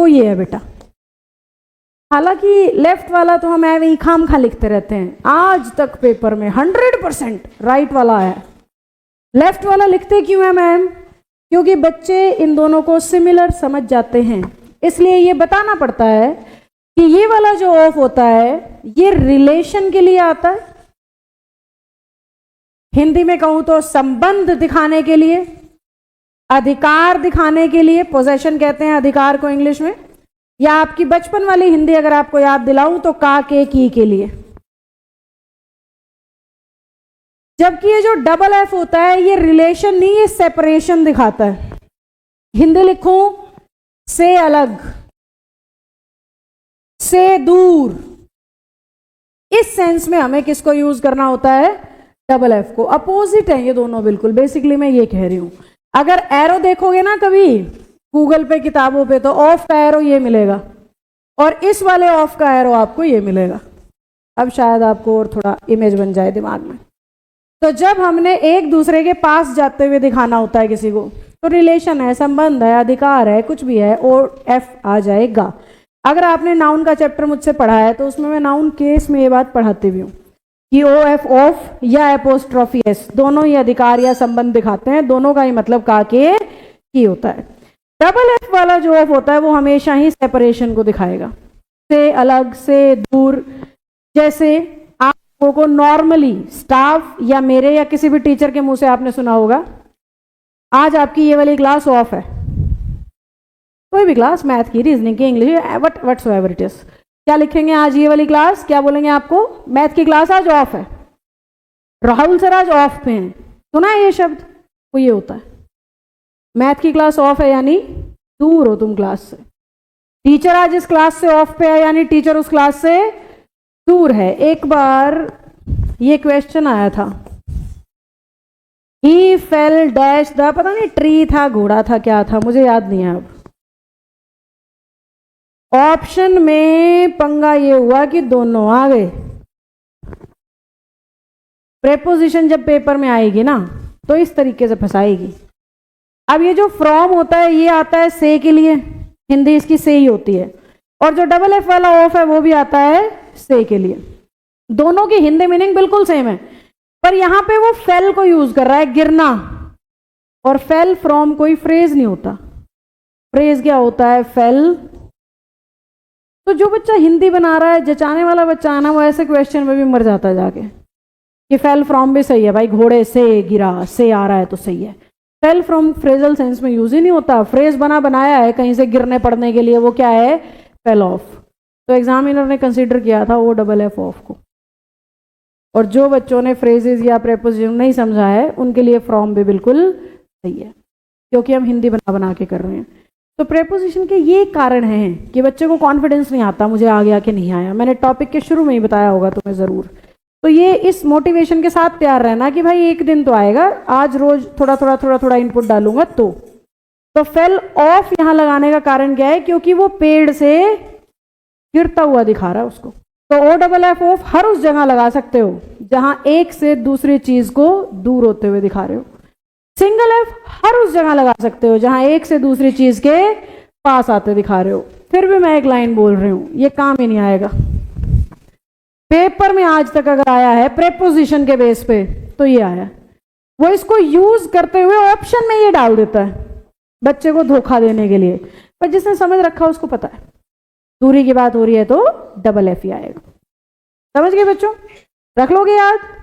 वो ये है बेटा। हालांकि लेफ्ट वाला तो हम ऐसे ही खाम खा लिखते रहते हैं, आज तक पेपर में 100% राइट वाला है। लेफ्ट वाला लिखते क्यों है मैम? क्योंकि बच्चे इन दोनों को सिमिलर समझ जाते हैं, इसलिए ये बताना पड़ता है कि ये वाला जो ऑफ होता है ये रिलेशन के लिए आता है, हिंदी में कहूं तो संबंध दिखाने के लिए, अधिकार दिखाने के लिए, पोजेशन कहते हैं अधिकार को इंग्लिश में, या आपकी बचपन वाली हिंदी अगर आपको याद दिलाऊं तो का के की के लिए। जबकि ये जो डबल एफ होता है ये रिलेशन नहीं, ये सेपरेशन दिखाता है। हिंदी लिखूं से अलग, से दूर, इस सेंस में हमें किसको यूज करना होता है? डबल एफ को। अपोजिट है ये दोनों बिल्कुल, बेसिकली मैं ये कह रही हूं। अगर एरो देखोगे ना कभी गूगल पे किताबों पे, तो ऑफ का एरो ये मिलेगा और इस वाले ऑफ का एरो आपको ये मिलेगा। अब शायद आपको और थोड़ा इमेज बन जाए दिमाग में। तो जब हमने एक दूसरे के पास जाते हुए दिखाना होता है किसी को, तो रिलेशन है, संबंध है, अधिकार है, कुछ भी है, और एफ आ जाएगा। अगर आपने नाउन का चैप्टर मुझसे पढ़ा है तो उसमें मैं नाउन केस में ये बात पढ़ाती भी हूँ कि ओ एफ ऑफ या एपोस्ट्रोफी एस दोनों ही अधिकार या संबंध दिखाते हैं, दोनों का ही मतलब का के की होता है। डबल एफ वाला जो ऑफ होता है वो हमेशा ही सेपरेशन को दिखाएगा, से अलग, से दूर। जैसे आप लोगों को नॉर्मली स्टाफ या मेरे या किसी भी टीचर के मुंह से आपने सुना होगा, आज आपकी ये वाली क्लास ऑफ है, कोई भी क्लास, मैथ की, रीजनिंग की, इंग्लिश, व्हाटसोएवर इट इज, क्या लिखेंगे आज ये वाली क्लास? क्या बोलेंगे आपको? मैथ की क्लास आज ऑफ है, राहुल सर आज ऑफ पे हैं। सुना है ये शब्द? वो ये होता है, मैथ की क्लास ऑफ है यानी दूर हो तुम क्लास से। टीचर आज इस क्लास से ऑफ पे है यानी टीचर उस क्लास से दूर है। एक बार ये क्वेश्चन आया था, ही फेल डैश द, पता नहीं ट्री था, घोड़ा था, क्या था, मुझे याद नहीं है अब। ऑप्शन में पंगा ये हुआ कि दोनों आ गए। प्रेपोजिशन जब पेपर में आएगी ना तो इस तरीके से फंसाएगी। अब ये जो फ्रॉम होता है ये आता है से के लिए, हिंदी इसकी से ही होती है, और जो डबल एफ वाला ऑफ है वो भी आता है से के लिए। दोनों की हिंदी मीनिंग बिल्कुल सेम है, पर यहां पे वो फेल को यूज कर रहा है, गिरना, और फेल फ्रॉम कोई फ्रेज नहीं होता। फ्रेज क्या होता है? फेल। तो जो बच्चा हिंदी बना रहा है, जचाने वाला बच्चा है ना, वो ऐसे क्वेश्चन में भी मर जाता है जाके कि फेल फ्रॉम भी सही है भाई, घोड़े से गिरा, से आ रहा है तो सही है। फेल फ्रॉम फ्रेजल सेंस में यूज ही नहीं होता, फ्रेज बनाया है कहीं से गिरने पड़ने के लिए, वो क्या है? Fell off. तो एग्जामिनर ने कंसीडर किया था वो डबल एफ ऑफ को, और जो बच्चों ने फ्रेजेस या प्रेपोजिशन नहीं समझा है उनके लिए फ्रॉम भी बिल्कुल सही है, क्योंकि हम हिंदी बना के कर रहे हैं। तो प्रेपोजिशन के ये कारण हैं कि बच्चे को कॉन्फिडेंस नहीं आता, मुझे आ गया कि नहीं आया। मैंने टॉपिक के शुरू में ही बताया होगा तुम्हें जरूर। तो ये इस मोटिवेशन के साथ तैयार रहना कि भाई एक दिन तो आएगा, आज रोज थोड़ा थोड़ा इनपुट डालूंगा। तो फेल ऑफ यहां लगाने का कारण क्या है? क्योंकि वो पेड़ से गिरता हुआ दिखा रहा है उसको। तो ओ डबल एफ ऑफ हर उस जगह लगा सकते हो जहां एक से दूसरी चीज को दूर होते हुए दिखा रहे हो। सिंगल एफ हर उस जगह लगा सकते हो जहां एक से दूसरी चीज के पास आते दिखा रहे हो। फिर भी मैं एक लाइन बोल रही हूं, ये काम ही नहीं आएगा पेपर में आज तक। अगर आया है प्रेपोजिशन के बेस पे तो ये आया, वो इसको यूज करते हुए ऑप्शन में ये डाल देता है बच्चे को धोखा देने के लिए, पर जिसने समझ रखा उसको पता है दूरी की बात हो रही है तो डबल एफ ही आएगा। समझ गए बच्चों? रख लोगे याद?